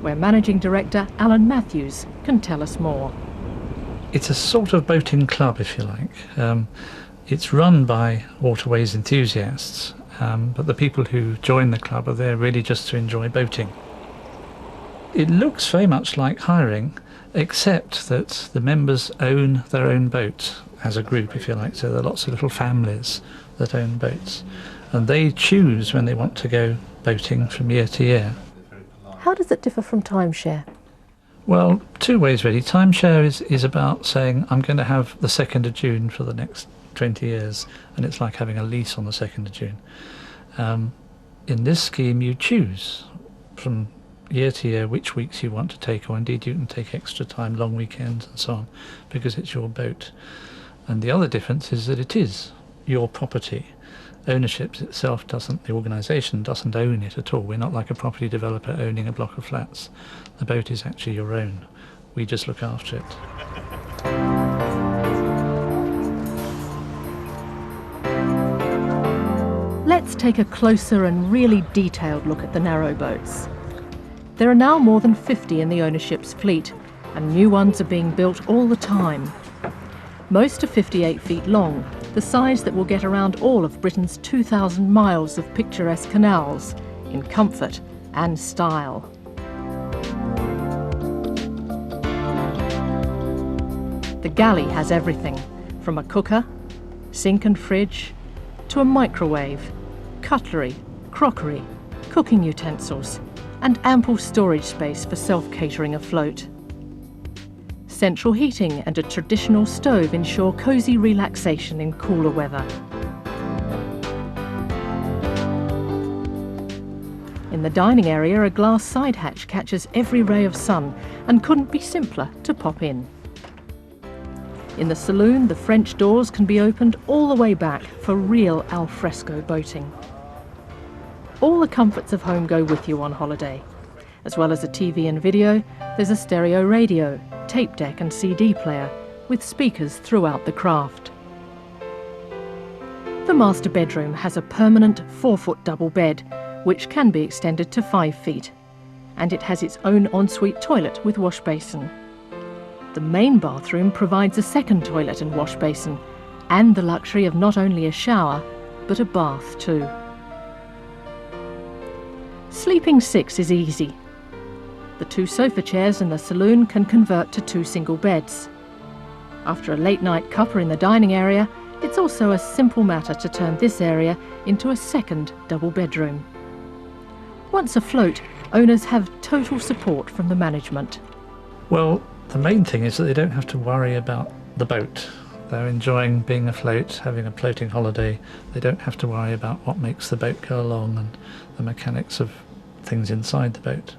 where Managing Director Alan Matthews can tell us more. It's a sort of boating club, if you like. It's run by waterways enthusiasts, but the people who join the club are there really just to enjoy boating. It looks very much like hiring, except that the members own their own boat as a group, if you like. So there are lots of little families that own boats, and they choose when they want to go boating from year to year. How does it differ from timeshare? Well, two ways really. Timeshare is about saying I'm going to have the 2nd of June for the next 20 years, and it's like having a lease on the 2nd of June. In this scheme you choose from year to year which weeks you want to take, or indeed you can take extra time, long weekends and so on, because it's your boat. And the other difference is that it is your property. Ownership itself doesn't, the organisation doesn't own it at all. We're not like a property developer owning a block of flats. The boat is actually your own. We just look after it. Let's take a closer and really detailed look at the narrowboats. There are now more than 50 in the ownership's fleet, and new ones are being built all the time. Most are 58 feet long, the size that will get around all of Britain's 2,000 miles of picturesque canals, in comfort and style. The galley has everything, from a cooker, sink and fridge, to a microwave, cutlery, crockery, cooking utensils, and ample storage space for self-catering afloat. Central heating and a traditional stove ensure cosy relaxation in cooler weather. In the dining area, a glass side hatch catches every ray of sun and couldn't be simpler to pop in. In the saloon, the French doors can be opened all the way back for real al fresco boating. All the comforts of home go with you on holiday. As well as a TV and video, there's a stereo radio, tape deck and CD player, with speakers throughout the craft. The master bedroom has a permanent 4-foot double bed, which can be extended to 5 feet, and it has its own ensuite toilet with wash basin. The main bathroom provides a second toilet and wash basin, and the luxury of not only a shower, but a bath too. Sleeping 6 is easy. The 2 sofa chairs in the saloon can convert to 2 single beds. After a late night cuppa in the dining area, it's also a simple matter to turn this area into a second double bedroom. Once afloat, owners have total support from the management. Well, the main thing is that they don't have to worry about the boat. They're enjoying being afloat, having a floating holiday. They don't have to worry about what makes the boat go along and the mechanics of things inside the boat.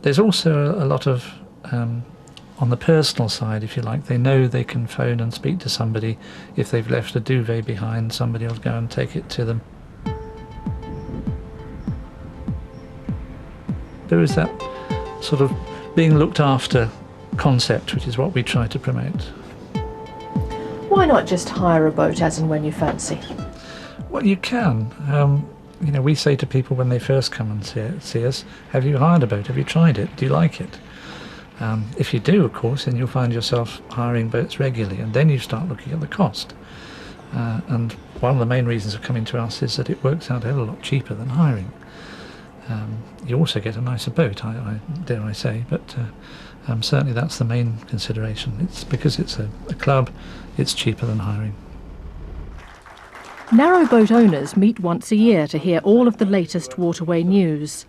There's also a lot of, on the personal side, if you like, they know they can phone and speak to somebody. If they've left a duvet behind, somebody will go and take it to them. There is that sort of being looked after concept, which is what we try to promote. Why not just hire a boat as and when you fancy? Well, you can. You know, we say to people when they first come and see us, have you hired a boat? Have you tried it? Do you like it? If you do, of course, then you'll find yourself hiring boats regularly, and then you start looking at the cost. And one of the main reasons of coming to us is that it works out a hell of a lot cheaper than hiring. You also get a nicer boat, dare I say, but certainly that's the main consideration. It's because it's a club, it's cheaper than hiring. Narrowboat owners meet once a year to hear all of the latest waterway news.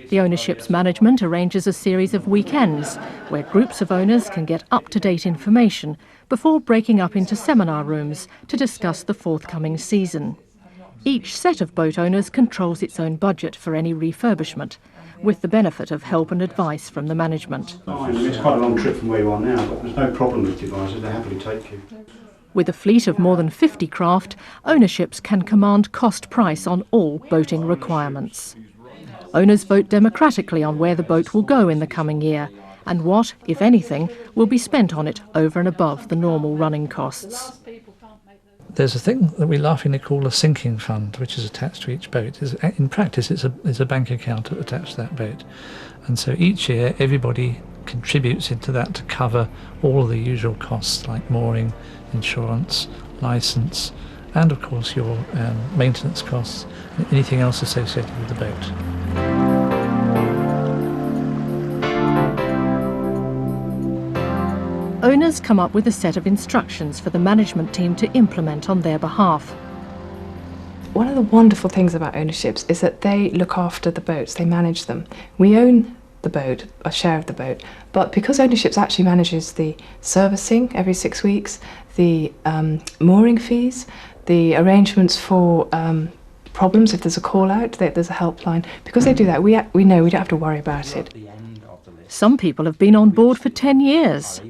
The ownership's management arranges a series of weekends where groups of owners can get up-to-date information before breaking up into seminar rooms to discuss the forthcoming season. Each set of boat owners controls its own budget for any refurbishment, with the benefit of help and advice from the management. It's quite a long trip from where you are now, but there's no problem with advisors, they happily take you. With a fleet of more than 50 craft, ownerships can command cost price on all boating requirements. Owners vote democratically on where the boat will go in the coming year, and what, if anything, will be spent on it over and above the normal running costs. there's a thing that we laughingly call a sinking fund, which is attached to each boat. In practice, it's a bank account attached to that boat. And so each year, everybody contributes into that to cover all of the usual costs like mooring, insurance, licence, and of course your maintenance costs, and anything else associated with the boat. Owners come up with a set of instructions for the management team to implement on their behalf. One of the wonderful things about ownerships is that they look after the boats, they manage them. We own the boat, a share of the boat, but because ownerships actually manages the servicing every 6 weeks, the mooring fees, the arrangements for problems if there's a call out, there's a helpline. Because they do that, we know we don't have to worry about it. Some people have been on board for 10 years.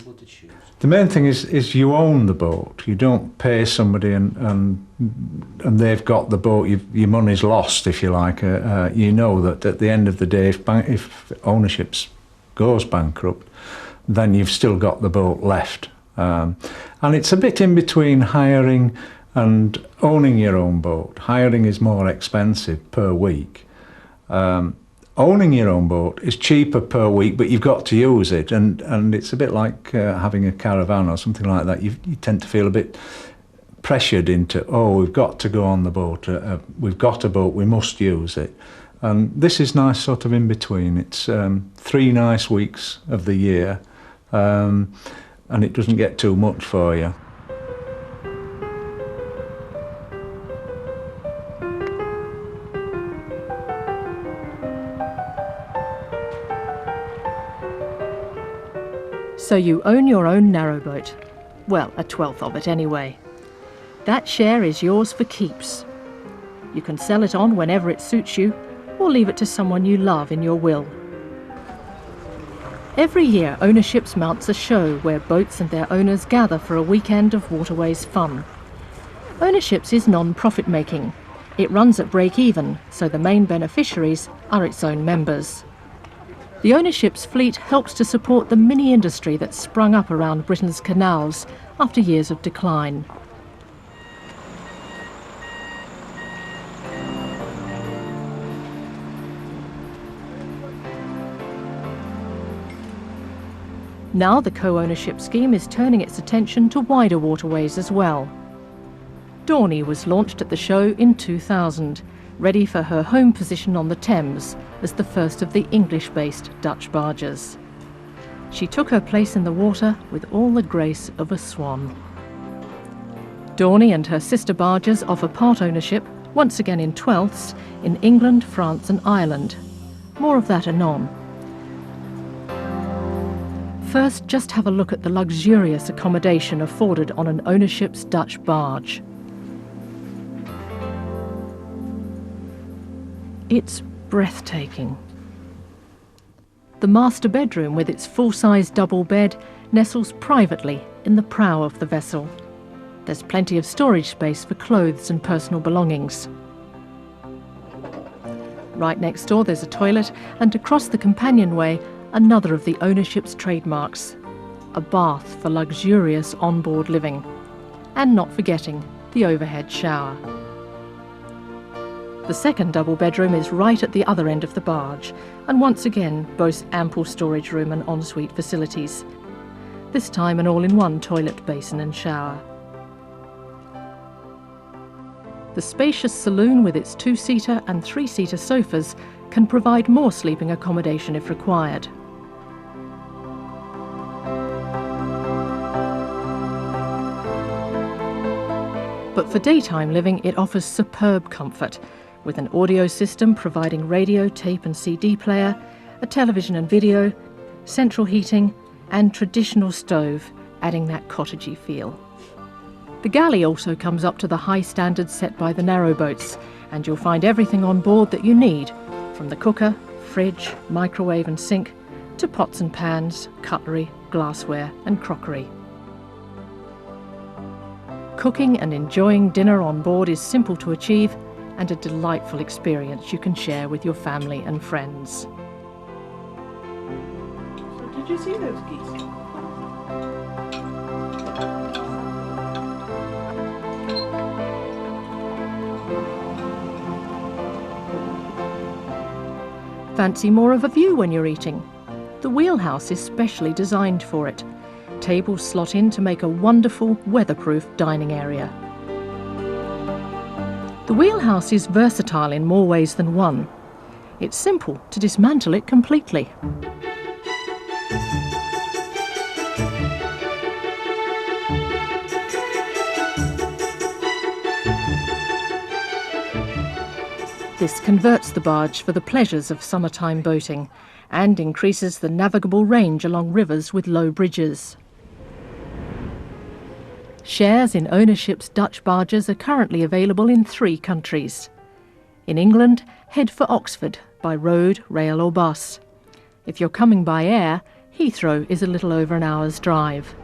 The main thing is you own the boat. You don't pay somebody and they've got the boat. Your money's lost, if you like. You know that at the end of the day, if ownership goes bankrupt, then you've still got the boat left. And it's a bit in between hiring and owning your own boat. Hiring is more expensive per week. Owning your own boat is cheaper per week, but you've got to use it, and it's a bit like having a caravan or something like that. You tend to feel a bit pressured into, oh, we've got to go on the boat, we've got a boat, we must use it. And this is nice sort of in between. It's 3 nice weeks of the year, and it doesn't get too much for you. So you own your own narrowboat. Well, a 1/12 of it anyway. That share is yours for keeps. You can sell it on whenever it suits you, or leave it to someone you love in your will. Every year, Ownerships mounts a show where boats and their owners gather for a weekend of waterways fun. Ownerships is non-profit making. It runs at break-even, so the main beneficiaries are its own members. The Ownerships fleet helps to support the mini-industry that's sprung up around Britain's canals after years of decline. Now the co-ownership scheme is turning its attention to wider waterways as well. Dorney was launched at the show in 2000, ready for her home position on the Thames as the first of the English-based Dutch barges. She took her place in the water with all the grace of a swan. Dorney and her sister barges offer part ownership, once again in 1/12ths, in England, France and Ireland. More of that anon. First, just have a look at the luxurious accommodation afforded on an Ownerships Dutch barge. It's breathtaking. The master bedroom with its full-size double bed nestles privately in the prow of the vessel. There's plenty of storage space for clothes and personal belongings. Right next door there's a toilet, and across the companionway another of the Ownerships trademarks, a bath for luxurious on-board living. And not forgetting the overhead shower. The second double bedroom is right at the other end of the barge, and once again boasts ample storage room and ensuite facilities. This time an all-in-one toilet, basin and shower. The spacious saloon with its 2-seater and 3-seater sofas can provide more sleeping accommodation if required. But for daytime living it offers superb comfort, with an audio system providing radio, tape and CD player, a television and video, central heating and traditional stove, adding that cottagey feel. The galley also comes up to the high standards set by the narrowboats, and you'll find everything on board that you need, from the cooker, fridge, microwave and sink, to pots and pans, cutlery, glassware and crockery. Cooking and enjoying dinner on board is simple to achieve, and a delightful experience you can share with your family and friends. So did you see those geese? Fancy more of a view when you're eating? The wheelhouse is specially designed for it. Tables slot in to make a wonderful, weatherproof dining area. The wheelhouse is versatile in more ways than one. It's simple to dismantle it completely. This converts the barge for the pleasures of summertime boating and increases the navigable range along rivers with low bridges. Shares in Ownership's Dutch barges are currently available in 3 countries. In England, head for Oxford by road, rail or bus. If you're coming by air, Heathrow is a little over an hour's drive.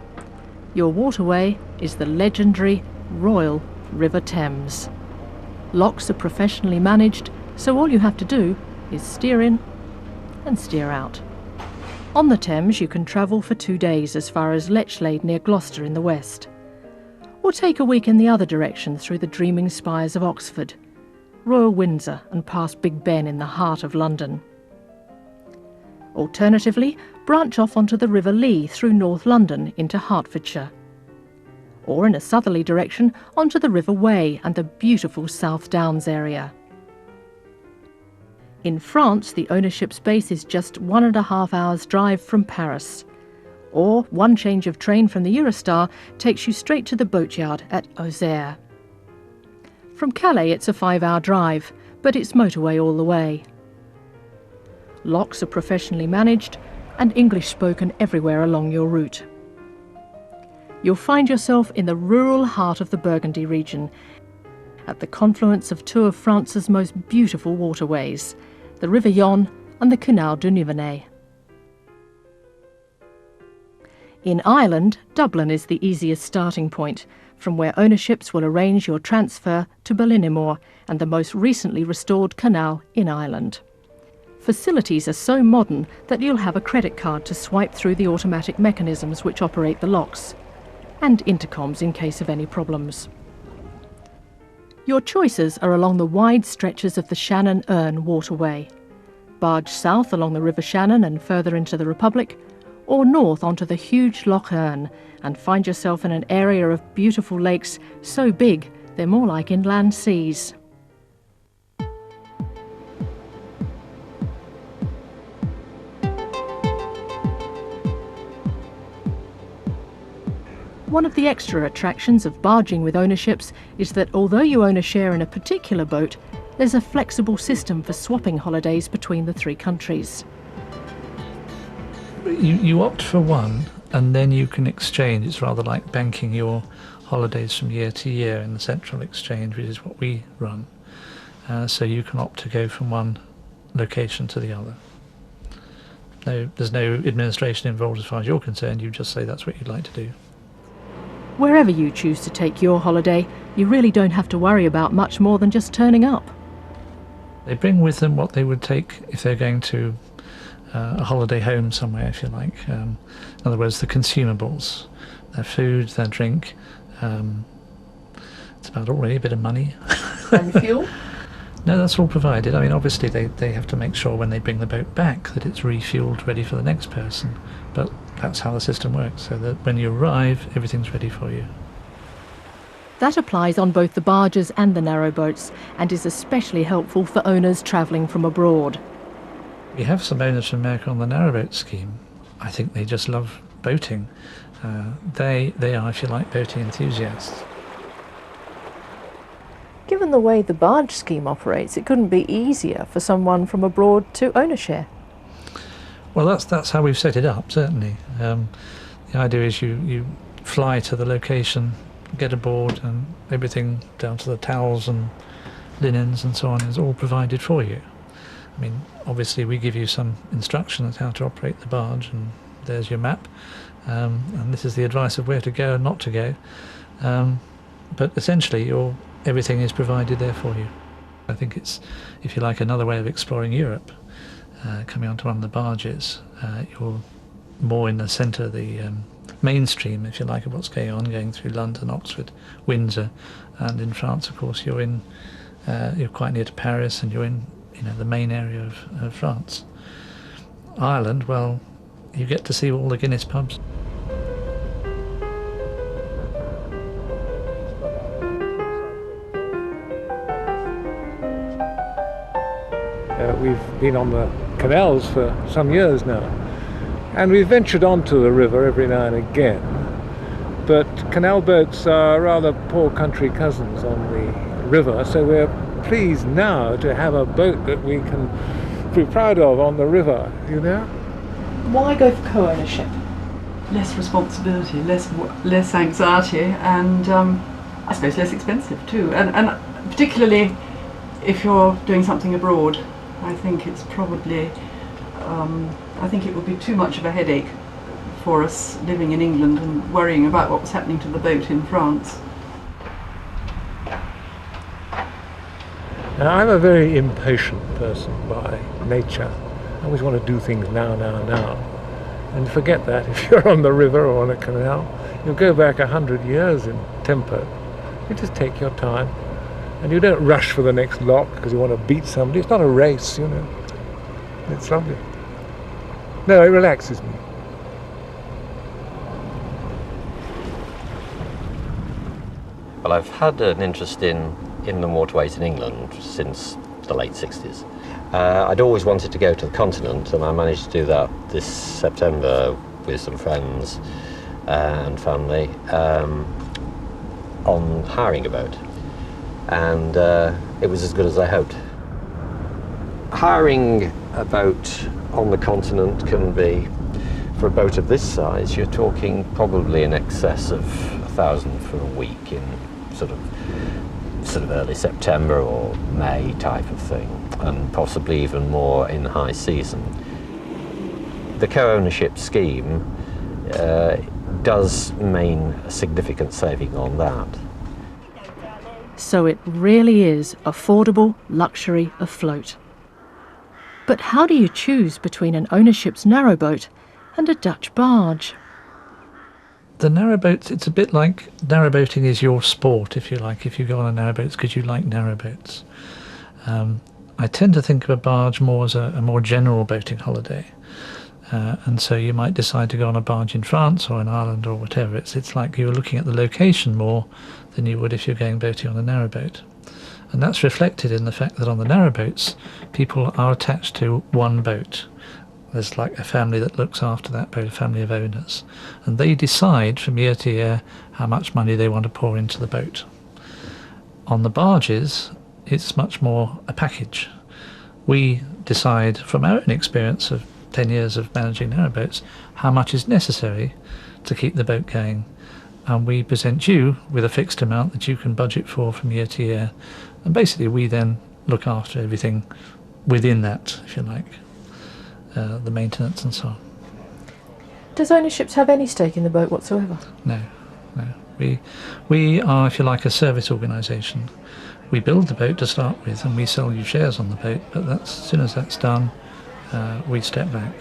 Your waterway is the legendary Royal River Thames. Locks are professionally managed, so all you have to do is steer in and steer out. On the Thames you can travel for 2 days as far as Lechlade near Gloucester in the west. Or take a week in the other direction through the dreaming spires of Oxford, Royal Windsor and past Big Ben in the heart of London. Alternatively, branch off onto the River Lee through North London into Hertfordshire. Or in a southerly direction onto the River Wey and the beautiful South Downs area. In France, the Ownership's base is just 1.5 hours drive from Paris. Or one change of train from the Eurostar takes you straight to the boatyard at Auxerre. From Calais it's a 5-hour drive, but it's motorway all the way. Locks are professionally managed and English spoken everywhere along your route. You'll find yourself in the rural heart of the Burgundy region, at the confluence of 2 of France's most beautiful waterways, the River Yonne and the Canal du Nivernais. In Ireland, Dublin is the easiest starting point, from where Ownerships will arrange your transfer to Ballinamore and the most recently restored canal in Ireland. Facilities are so modern that you'll have a credit card to swipe through the automatic mechanisms which operate the locks, and intercoms in case of any problems. Your choices are along the wide stretches of the Shannon-Erne waterway. Barge south along the River Shannon and further into the Republic, or north onto the huge Loch Erne and find yourself in an area of beautiful lakes so big they're more like inland seas. One of the extra attractions of barging with Ownerships is that although you own a share in a particular boat, there's a flexible system for swapping holidays between the 3 countries. You opt for one and then you can exchange. It's rather like banking your holidays from year to year in the central exchange, which is what we run. So you can opt to go from one location to the other. There's no administration involved as far as you're concerned. You just say that's what you'd like to do. Wherever you choose to take your holiday, you really don't have to worry about much more than just turning up. They bring with them what they would take if they're going to a holiday home somewhere, if you like. In other words, the consumables, their food, their drink. It's about already a bit of money. And fuel? No, that's all provided. I mean, obviously they have to make sure when they bring the boat back that it's refueled, ready for the next person. But that's how the system works, so that when you arrive, everything's ready for you. That applies on both the barges and the narrowboats, and is especially helpful for owners travelling from abroad. We have some owners from America on the narrowboat scheme. I think they just love boating. They are, if you like, boating enthusiasts. Given the way the barge scheme operates, it couldn't be easier for someone from abroad to own a share. Well, that's how we've set it up, certainly. The idea is you fly to the location, get aboard, and everything down to the towels and linens and so on is all provided for you. I mean, obviously we give you some instruction as how to operate the barge, and there's your map, and this is the advice of where to go and not to go. But essentially everything is provided there for you. I think it's, if you like, another way of exploring Europe. Coming onto one of the barges, you're more in the centre, the mainstream, if you like, of what's going on, going through London, Oxford, Windsor, and in France, of course, you're quite near to Paris, and you're in the main area of France. Ireland, well, you get to see all the Guinness pubs. We've been on the canals for some years now, and we've ventured onto the river every now and again, but canal boats are rather poor country cousins on the river, so we're pleased now to have a boat that we can be proud of on the river, Why go for co-ownership? Less responsibility, less anxiety, and I suppose less expensive too. And particularly if you're doing something abroad, I think it's probably, I think it would be too much of a headache for us living in England and worrying about what was happening to the boat in France. Now, I'm a very impatient person by nature. I always want to do things now. And forget that if you're on the river or on a canal. You'll go back 100 years in tempo. You just take your time. And you don't rush for the next lock because you want to beat somebody. It's not a race, It's lovely. No, it relaxes me. Well, I've had an interest in inland waterways in England since the late 60s. I'd always wanted to go to the continent, and I managed to do that this September with some friends and family on hiring a boat. And it was as good as I hoped. Hiring a boat on the continent can be, for a boat of this size, you're talking probably in excess of £1,000 for a week in sort of early September or May type of thing, and possibly even more in high season. The co-ownership scheme does mean a significant saving on that. So it really is affordable luxury afloat. But how do you choose between an ownership's narrowboat and a Dutch barge? The narrowboats, it's a bit like narrowboating is your sport, if you like. If you go on a narrowboat, it's because you like narrowboats. I tend to think of a barge more as a more general boating holiday. And so you might decide to go on a barge in France or in Ireland or whatever. It's like you're looking at the location more than you would if you're going boating on a narrowboat. And that's reflected in the fact that on the narrowboats, people are attached to one boat. There's like a family that looks after that boat, a family of owners. And they decide from year to year how much money they want to pour into the boat. On the barges, it's much more a package. We decide from our own experience of 10 years of managing narrowboats how much is necessary to keep the boat going. And we present you with a fixed amount that you can budget for from year to year. And basically we then look after everything within that, if you like. The maintenance and so on. Does ownerships have any stake in the boat whatsoever? No. We are, if you like, a service organisation. We build the boat to start with and we sell you shares on the boat, but as soon as that's done, we step back.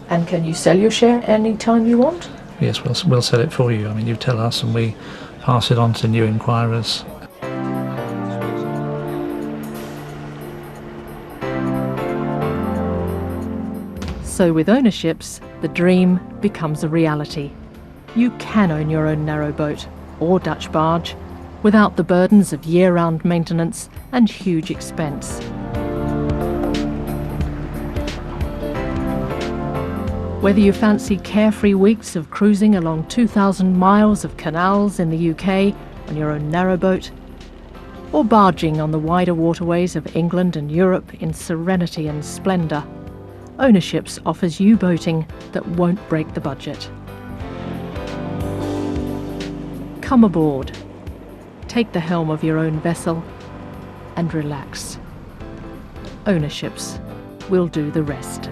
And can you sell your share any time you want? Yes, we'll sell it for you. I mean, you tell us and we pass it on to new inquirers. So with ownerships, the dream becomes a reality. You can own your own narrowboat or Dutch barge without the burdens of year-round maintenance and huge expense. Whether you fancy carefree weeks of cruising along 2,000 miles of canals in the UK on your own narrowboat, or barging on the wider waterways of England and Europe in serenity and splendour, Ownerships offers you boating that won't break the budget. Come aboard, take the helm of your own vessel and relax. Ownerships will do the rest.